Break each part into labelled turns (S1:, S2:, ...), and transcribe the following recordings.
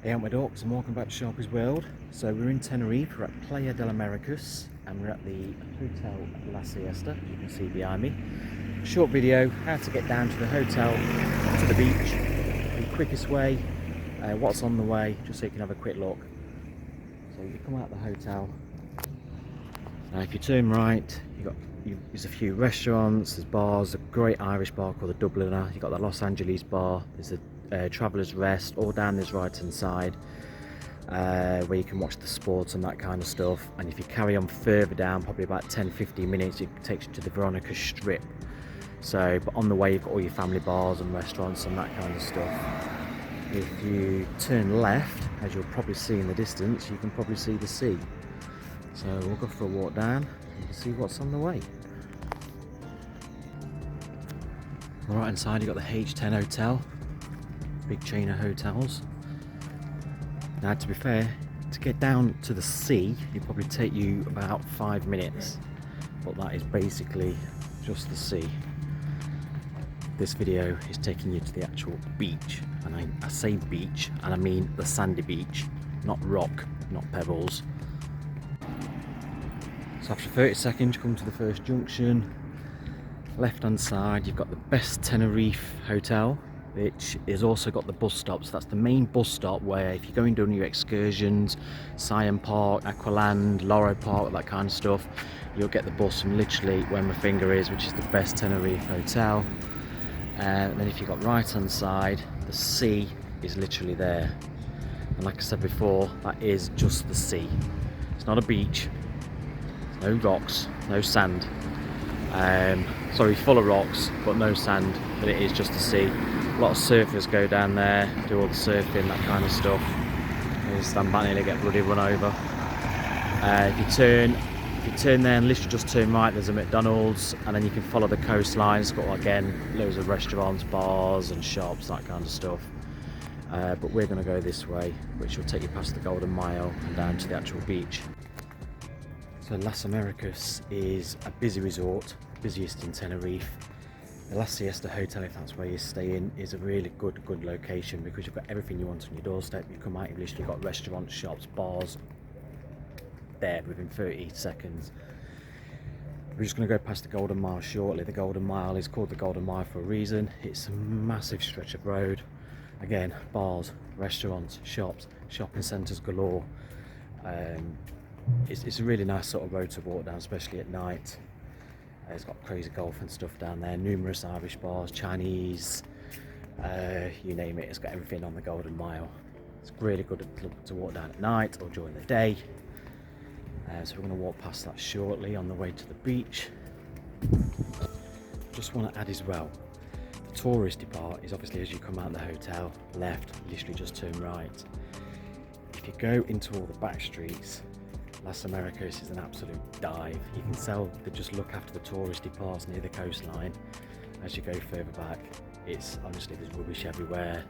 S1: Hey out my dogs and welcome back to Sharpie's World. So we're in Tenerife, we're at Playa del Americas and we're at the Hotel La Siesta, you can see behind me. Short video, how to get down to the hotel, to the beach, the quickest way, what's on the way, just so you can have a quick look. So you come out of the hotel, now if you turn right, there's a few restaurants, there's bars, a great Irish bar called the Dubliner, you've got the Los Angeles bar, there's a Traveller's Rest, all down this right hand side, where you can watch the sports and that kind of stuff. And if you carry on further down, probably about 10-15 minutes, it takes you to the Veronica Strip. So, but on the way you've got all your family bars and restaurants and that kind of stuff. If you turn left, as you'll probably see in the distance, you can probably see the sea. So we'll go for a walk down and see what's on the way. On the right hand side you've got the H10 Hotel, big chain of hotels. Now to be fair, to get down to the sea it'll probably take you about 5 minutes, but that is basically just the sea. This video is taking you to the actual beach, and I say beach and I mean the sandy beach, not rock, not pebbles. So after 30 seconds you come to the first junction. Left hand side you've got the Best Tenerife Hotel, which is also got the bus stops. That's the main bus stop where if you're going doing your excursions, Cyan Park, Aqualand, Loro Park, that kind of stuff, you'll get the bus from literally where my finger is, which is the Best Tenerife Hotel. And then if you've got right hand side, the sea is literally there. And like I said before, that is just the sea. It's not a beach, no rocks, no sand. Sorry, full of rocks, but no sand, but it is just the sea. A lot of surfers go down there, do all the surfing, that kind of stuff. They stand back and they get bloody run over. If you turn there and literally just turn right, there's a McDonald's, and then you can follow the coastline. It's got, again, loads of restaurants, bars and shops, that kind of stuff. But we're going to go this way, which will take you past the Golden Mile and down to the actual beach. So Las Americas is a busy resort, busiest in Tenerife. The La Siesta Hotel, if that's where you're staying, is a really good location because you've got everything you want on your doorstep. You come out, you've literally got restaurants, shops, bars there within 30 seconds. We're just going to go past the Golden Mile shortly. The Golden Mile is called the Golden Mile for a reason. It's a massive stretch of road. Again, bars, restaurants, shops, shopping centres galore. It's a really nice sort of road to walk down, especially at night. It's got crazy golf and stuff down there, numerous Irish bars, Chinese, you name it, it's got everything on the Golden Mile. It's really good to walk down at night or during the day. So we're going to walk past that shortly on the way to the beach. Just want to add as well, the touristy part is obviously as you come out of the hotel, left, literally just turn right. If you go into all the back streets, Las Americas is an absolute dive. You can tell they just look after the touristy parts near the coastline. As you go further back, it's honestly, there's rubbish everywhere.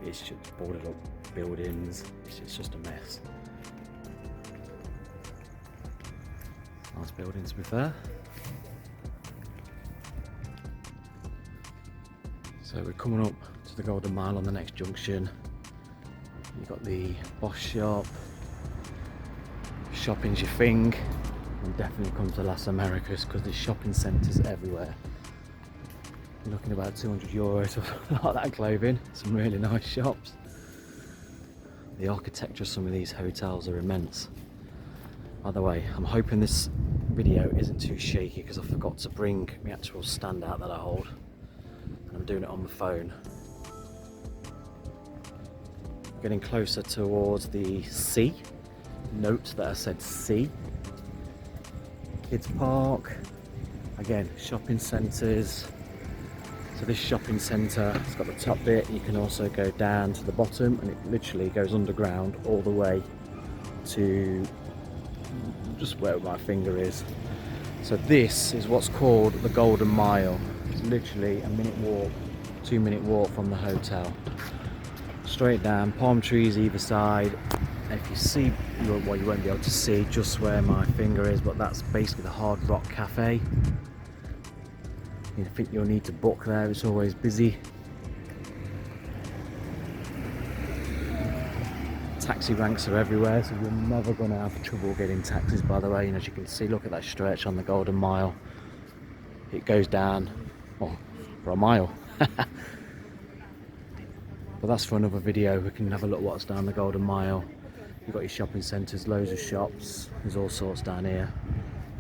S1: It's just boarded up buildings. It's just a mess. Nice building to be fair. So we're coming up to the Golden Mile on the next junction. You've got the Boss Shop. Shopping's your thing, and definitely come to Las Americas because there's shopping centres everywhere. You're looking about €200 for like that clothing. Some really nice shops. The architecture of some of these hotels are immense. By the way, I'm hoping this video isn't too shaky because I forgot to bring my actual stand out that I hold, and I'm doing it on my phone. Getting closer towards the sea. Note that I said sea. Kids Park, again shopping centres. So this shopping centre, it's got the top bit, you can also go down to the bottom and it literally goes underground all the way to just where my finger is. So this is what's called the Golden Mile. It's literally a minute walk, 2-minute walk from the hotel. Straight down, palm trees either side. If you see, well, you won't be able to see just where my finger is, but that's basically the Hard Rock Cafe. You think you'll need to book there, it's always busy. taxi ranks are everywhere, so you're never going to have trouble getting taxis, by the way. And as you can see, look at that stretch on the Golden Mile. It goes down, well, for a mile. But that's for another video. We can have a look what's down the Golden Mile. You've got your shopping centres, loads of shops. There's all sorts down here.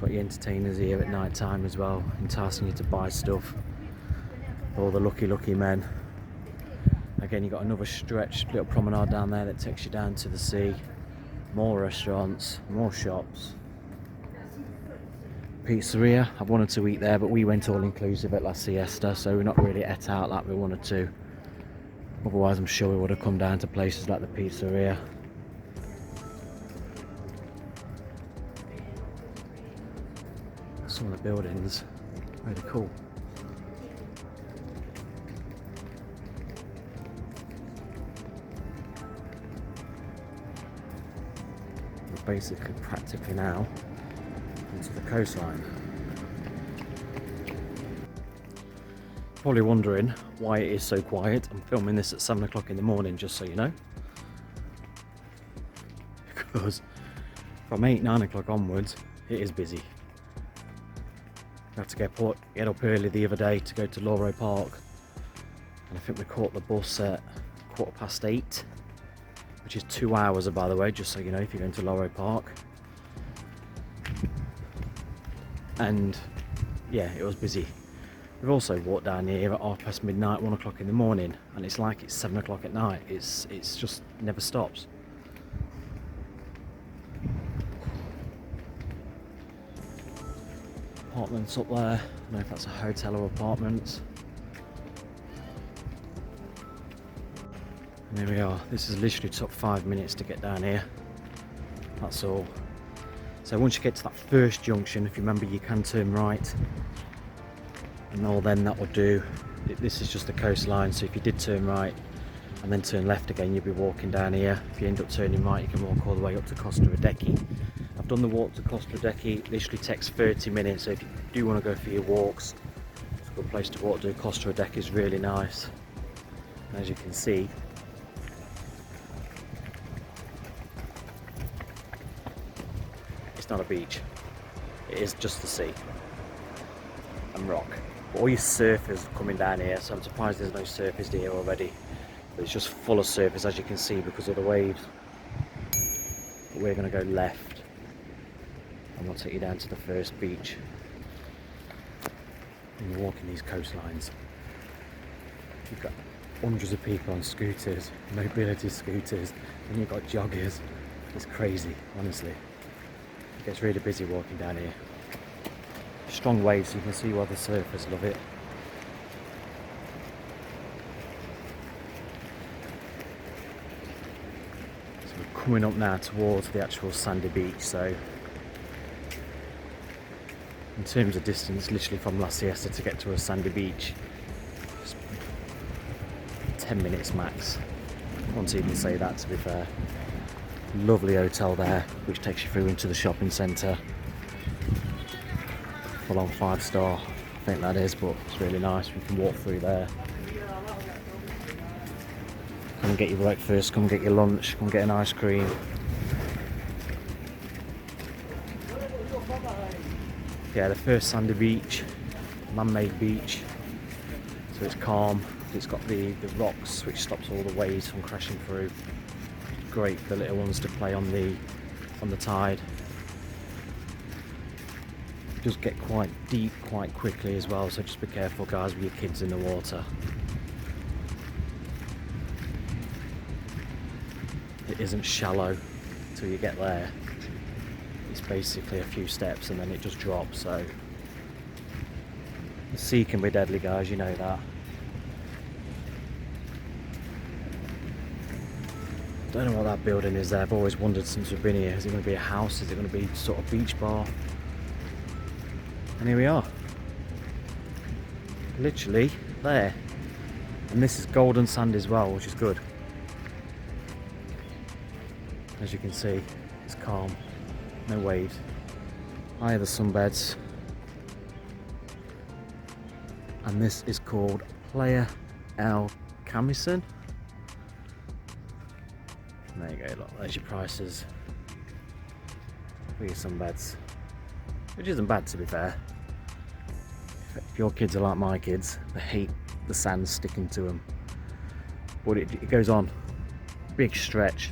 S1: Got your entertainers here at night time as well, enticing you to buy stuff. All the lucky men. Again, you've got another stretch, little promenade down there that takes you down to the sea. More restaurants, more shops. Pizzeria, I wanted to eat there, but we went all inclusive at La Siesta, so we're not really ate out like we wanted to. Otherwise, I'm sure we would have come down to places like the pizzeria. Some of the buildings, really cool. We're basically practically now into the coastline. Probably wondering why it is so quiet. I'm filming this at 7 o'clock in the morning, just so you know. Because from 8-9 o'clock onwards, it is busy. I had to get up early the other day to go to Loro Park, and I think we caught the bus at 8:15, which is 2 hours, by the way, just so you know, if you're going to Loro Park. And yeah, it was busy. We've also walked down here at midnight, 1 o'clock in the morning, and it's like it's 7 o'clock at night. It's just never stops. Apartments up there. I don't know if that's a hotel or apartments. And there we are. This has literally took 5 minutes to get down here. That's all. So once you get to that first junction, if you remember, you can turn right. And all then that will do. This is just the coastline, so if you did turn right and then turn left again, you'll be walking down here. If you end up turning right, you can walk all the way up to Costa Adeje. I've done the walk to Costa Adeje. It literally takes 30 minutes, so if you do want to go for your walks, it's a good place to walk to. Costa Adeje is really nice. And as you can see, it's not a beach. It is just the sea and rock. But all your surfers are coming down here, so I'm surprised there's no surfers here already. But it's just full of surfers, as you can see, because of the waves. But we're going to go left, and we'll take you down to the first beach. And you're walking these coastlines. You've got hundreds of people on scooters, mobility scooters, and you've got joggers. It's crazy, honestly. It gets really busy walking down here. Strong waves, so you can see why the surfers love it. So we're coming up now towards the actual sandy beach, so in terms of distance, literally from La Siesta to get to a sandy beach, just 10 minutes max. I won't even say that, to be fair. Lovely hotel there, which takes you through into the shopping centre. Full on 5-star, I think that is, but it's really nice. We can walk through there. Come and get your breakfast, come and get your lunch, come and get an ice cream. Yeah, the first sandy beach, man-made beach, so it's calm. It's got the rocks which stops all the waves from crashing through. Great for the little ones to play on the tide. It does get quite deep quite quickly as well, so just be careful, guys, with your kids in the water. It isn't shallow until you get there. It's basically a few steps and then it just drops, so the sea can be deadly, guys, you know that. Don't know what that building is there. I've always wondered since we've been here. Is it going to be a house? Is it going to be sort of beach bar? And here we are. Literally there. And this is golden sand as well, which is good. As you can see, it's calm. No waves. High are the sunbeds. And this is called Playa El Camison. And there you go, look, there's your prices for your sunbeds, which isn't bad to be fair. If your kids are like my kids, they hate the sand sticking to them, but it goes on, big stretch.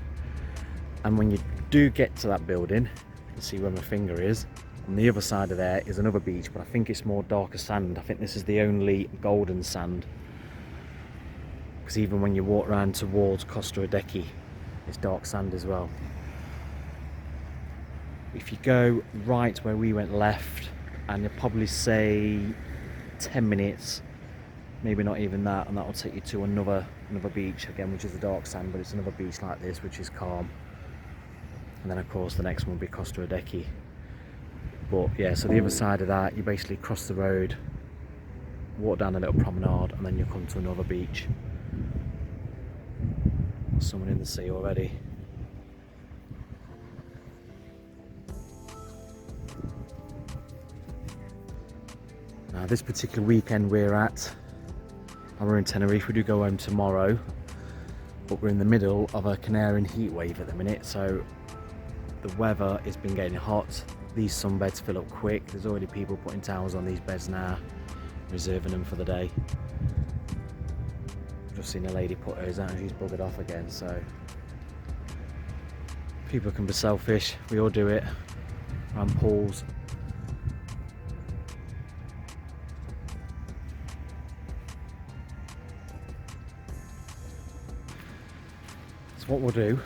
S1: And when you do get to that building, you can see where my finger is, on the other side of there is another beach, but I think it's more darker sand. I think this is the only golden sand, because even when you walk around towards Costa Adecchi, it's dark sand as well. If you go right where we went left, and you'll probably say 10 minutes, maybe not even that, and that will take you to another beach again, which is the dark sand, but it's another beach like this, which is calm. And then of course the next one will be Costa Adecchi. But yeah, so the other side of that, you basically cross the road, walk down a little promenade, and then you'll come to another beach. There's someone in the sea already. Now this particular weekend we're in Tenerife. We do go home tomorrow, but we're in the middle of a Canarian heat wave at the minute, so the weather has been getting hot. These sunbeds fill up quick. There's already people putting towels on these beds now, reserving them for the day. I've just seen a lady put hers out and she's buggered off again, so people can be selfish. We all do it around pools. So what we'll do,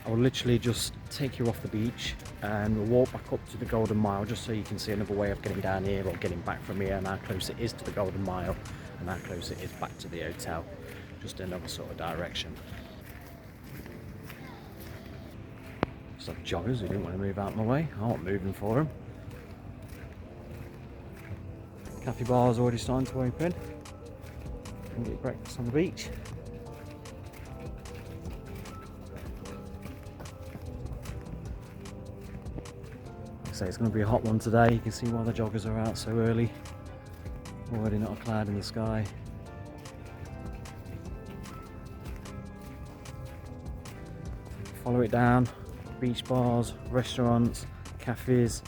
S1: I will literally just take you off the beach and we'll walk back up to the Golden Mile, just so you can see another way of getting down here or getting back from here, and how close it is to the Golden Mile and how close it is back to the hotel, just another sort of direction. Some joggers who didn't want to move out of my way. I wasn't moving for them. Cafe bar's already starting to open. And get breakfast on the beach. So it's going to be a hot one today. You can see why the joggers are out so early. Already not a cloud in the sky. Follow it down. Beach bars, restaurants, cafes,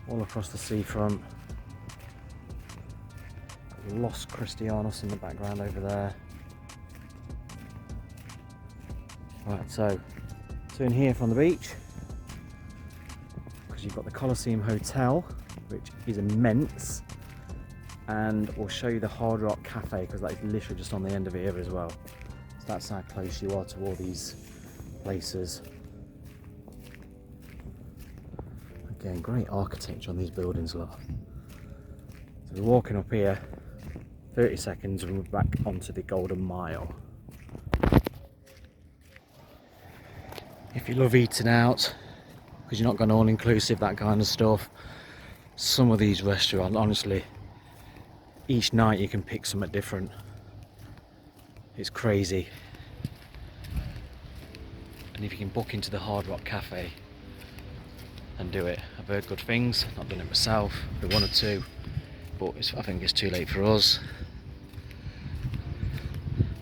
S1: all across the seafront. Los Cristianos in the background over there. Right, so in here from the beach, you've got the Colosseum Hotel, which is immense, and we'll show you the Hard Rock Cafe, because that is literally just on the end of it here as well. So that's how close you are to all these places. Again, great architecture on these buildings, look. So we're walking up here, 30 seconds and we're back onto the Golden Mile. If you love eating out, because you're not going all-inclusive, that kind of stuff, some of these restaurants, honestly, each night you can pick something different. It's crazy. And if you can book into the Hard Rock Cafe and do it, I've heard good things, not done it myself, we wanted to, but I think it's too late for us.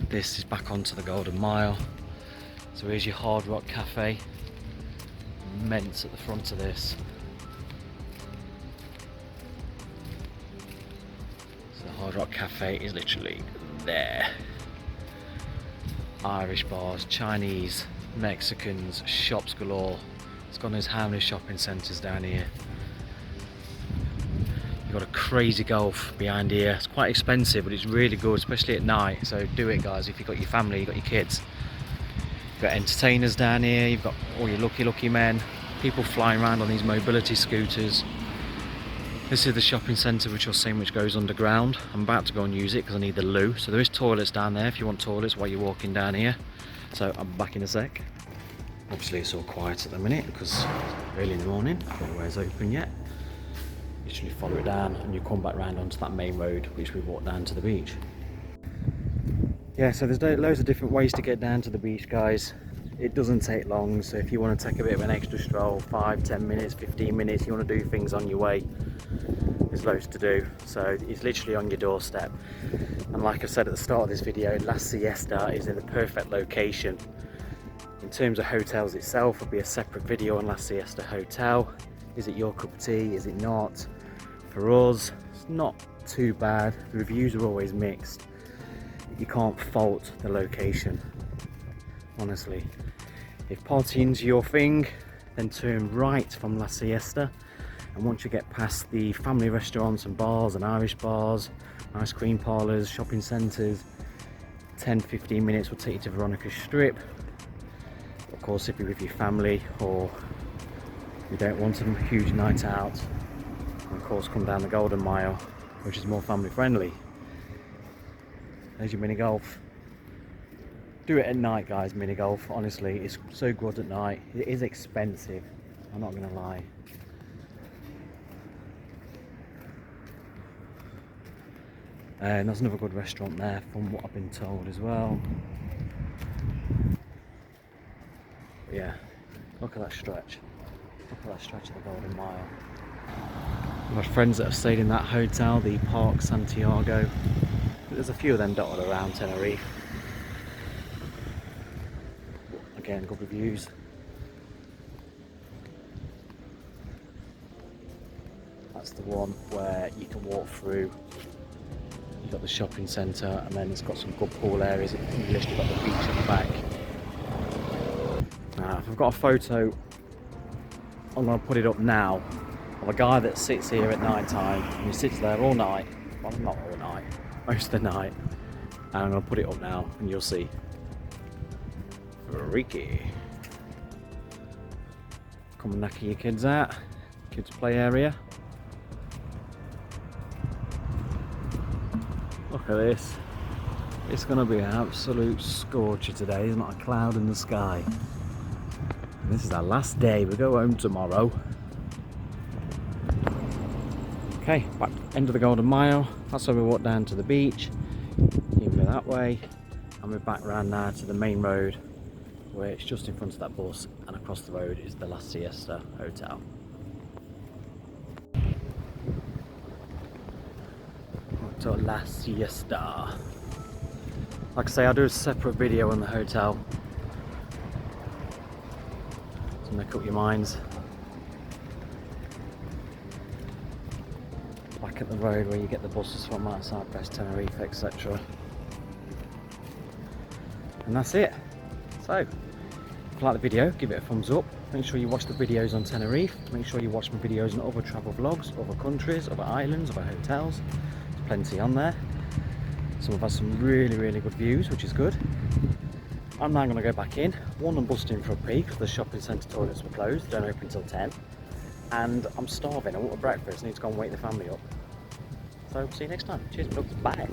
S1: This is back onto the Golden Mile. So here's your Hard Rock Cafe. Immense at the front of this. So the Hard Rock Cafe is literally there. Irish bars, Chinese, Mexicans, shops galore. It's got those how many shopping centres down here. You've got a crazy golf behind here. It's quite expensive, but it's really good, especially at night. So do it, guys, if you've got your family, you've got your kids. You've got entertainers down here, you've got all your lucky men, people flying around on these mobility scooters. This is the shopping centre which you're seeing, which goes underground. I'm about to go and use it because I need the loo. So there is toilets down there if you want toilets while you're walking down here. So I'm back in a sec. Obviously it's all quiet at the minute because it's early in the morning, nowhere's open yet. Literally follow it down and you come back round onto that main road which we walked down to the beach. Yeah, so there's loads of different ways to get down to the beach, guys. It doesn't take long, so if you want to take a bit of an extra stroll, 5, 10 minutes, 15 minutes, you want to do things on your way, there's loads to do. So it's literally on your doorstep. And like I said at the start of this video, La Siesta is in the perfect location. In terms of hotels itself, it'll be a separate video on La Siesta Hotel. Is it your cup of tea? Is it not? For us, it's not too bad. The reviews are always mixed. You can't fault the location, honestly. If partying's your thing, then turn right from La Siesta, and once you get past the family restaurants and bars and Irish bars, ice cream parlours, shopping centres, 10-15 minutes will take you to Veronica's Strip. Of course, if you're with your family or you don't want a huge night out, of course come down the Golden Mile, which is more family friendly. There's your mini golf. Do it at night, guys. Mini golf, honestly, it's so good at night. It is expensive, I'm not gonna lie. And there's another good restaurant there from what I've been told as well. But yeah, look at that stretch. Look at that stretch of the Golden Mile. My friends that have stayed in that hotel, the Park Santiago. There's a few of them dotted around Tenerife. Again, good reviews. That's the one where you can walk through. You've got the shopping centre, and then it's got some good pool areas. You've literally got the beach at the back. Now, if I've got a photo, I'm going to put it up now, of a guy that sits here at night time, and he sits there all night. Well, not all night, most of the night. And I'm going to put it up now, and you'll see. Freaky. Come and knacker your kids out. Kids play area. Look at this. It's going to be an absolute scorcher today. There's not a cloud in the sky. And this is our last day. We go home tomorrow. Okay, back end of the Golden Mile. That's where we walk down to the beach. You can go that way. And we're back round now to the main road, where it's just in front of that bus, and across the road is the La Siesta Hotel. To La Siesta. Like I say, I'll do a separate video on the hotel to make up your minds. Back at the road where you get the buses from outside West Tenerife, etc. And that's it. So, if you like the video, give it a thumbs up. Make sure you watch the videos on Tenerife. Make sure you watch my videos on other travel vlogs, other countries, other islands, other hotels. There's plenty on there. Some have had some really good views, which is good. I'm now going to go back in. One, I'm busting for a pee because the shopping centre toilets were closed, don't open until 10. And I'm starving, I want a breakfast, I need to go and wake the family up. So, see you next time. Cheers, folks. Bye.